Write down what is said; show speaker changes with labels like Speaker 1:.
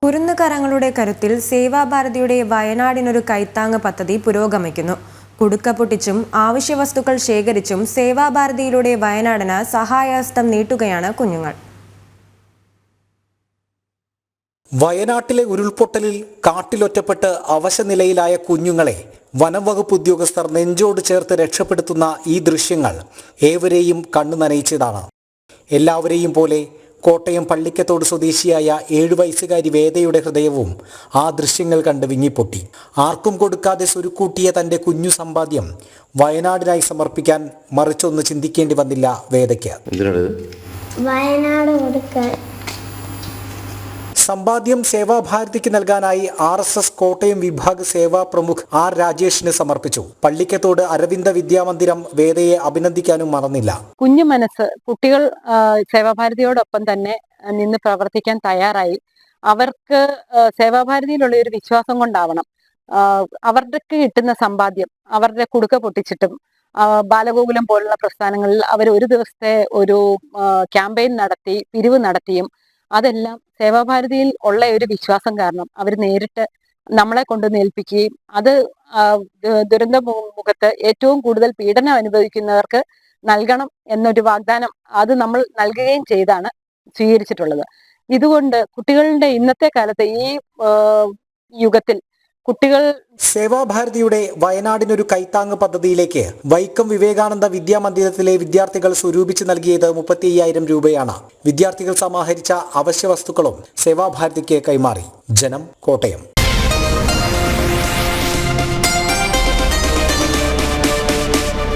Speaker 1: കുരുന്നുകരങ്ങളുടെ കരുത്തിൽ സേവാഭാരതിയുടെ വയനാടിനൊരു കൈത്താങ്ങ് പദ്ധതി പുരോഗമിക്കുന്നു. കുടുക്ക പൊട്ടിച്ചും ആവശ്യവസ്തുക്കൾ ശേഖരിച്ചും സേവാഭാരതിയിലൂടെ വയനാടിന് സഹായഹസ്തം നീട്ടുകയാണ് കുഞ്ഞുങ്ങൾ.
Speaker 2: വയനാട്ടിലെ ഉരുൾപൊട്ടലിൽ കാട്ടിലൊറ്റപ്പെട്ട് അവശനിലയിലായ കുഞ്ഞുങ്ങളെ വനംവകുപ്പ് ഉദ്യോഗസ്ഥർ നെഞ്ചോട് ചേർത്ത് രക്ഷപ്പെടുത്തുന്ന ഈ ദൃശ്യങ്ങൾ ഏവരെയും കണ്ണു നനയിച്ചതാണ്. എല്ലാവരെയും പോലെ കോട്ടയം പള്ളിക്കത്തോട് സ്വദേശിയായ 7 വയസ്സുകാരി വേദയുടെ ഹൃദയവും ആ ദൃശ്യങ്ങൾ കണ്ട് വിങ്ങിപ്പൊട്ടി. ആർക്കും കൊടുക്കാതെ സ്വരുക്കൂട്ടിയ തൻ്റെ കുഞ്ഞു സമ്പാദ്യം വയനാടിനായി സമർപ്പിക്കാൻ മറിച്ചൊന്ന് ചിന്തിക്കേണ്ടി വന്നില്ല വേദയ്ക്ക്. സമ്പാദ്യം സേവാഭാരതിക്ക് നൽകാനായി RSS കോട്ടയം വിഭാഗ് സേവാ പ്രമുഖ് R രാജേഷിന് സമർപ്പിച്ചു. പള്ളിക്കത്തോട് അരവിന്ദ വിദ്യാമന്ദിരം വേദയെ അഭിനന്ദിക്കാനും മറന്നില്ല.
Speaker 3: കുഞ്ഞു മനസ്സ് കുട്ടികൾ സേവാഭാരതിയോടൊപ്പം തന്നെ നിന്ന് പ്രവർത്തിക്കാൻ തയ്യാറായി. അവർക്ക് സേവാഭാരതിയിലുള്ള ഒരു വിശ്വാസം കൊണ്ടാവണം അവർക്ക് കിട്ടുന്ന സമ്പാദ്യം അവരുടെ കുടുക്ക പൊട്ടിച്ചിട്ടും ബാലഗോകുലം പോലുള്ള പ്രസ്ഥാനങ്ങളിൽ അവർ ഒരു ദിവസത്തെ ഒരു ക്യാമ്പയിൻ നടത്തി പിരിവ് നടത്തിയും അതെല്ലാം സേവാഭാരതിയിൽ ഉള്ള ഒരു വിശ്വാസം കാരണം അവർ നേരിട്ട് നമ്മളെ കൊണ്ട് ഏൽപ്പിക്കുകയും അത് ദുരന്ത മുഖത്ത് ഏറ്റവും കൂടുതൽ പീഡനം അനുഭവിക്കുന്നവർക്ക് നൽകണം എന്നൊരു വാഗ്ദാനം അത് നമ്മൾ നൽകുകയും ചെയ്താണ് സ്വീകരിച്ചിട്ടുള്ളത്. ഇതുകൊണ്ട് കുട്ടികളുടെ ഇന്നത്തെ കാലത്ത് ഈ യുഗത്തിൽ കുട്ടികൾ
Speaker 2: സേവാഭാരതിയുടെ വയനാടിനൊരു കൈത്താങ്ങ് പദ്ധതിയിലേക്ക് വൈക്കം വിവേകാനന്ദ വിദ്യാമന്ദിരത്തിലെ വിദ്യാർത്ഥികൾ സ്വരൂപിച്ച് നൽകിയത് 35,000 രൂപയാണ്. വിദ്യാർത്ഥികൾ സമാഹരിച്ച അവശ്യ വസ്തുക്കളും സേവാഭാരതിക്ക് കൈമാറി. ജനം, കോട്ടയം.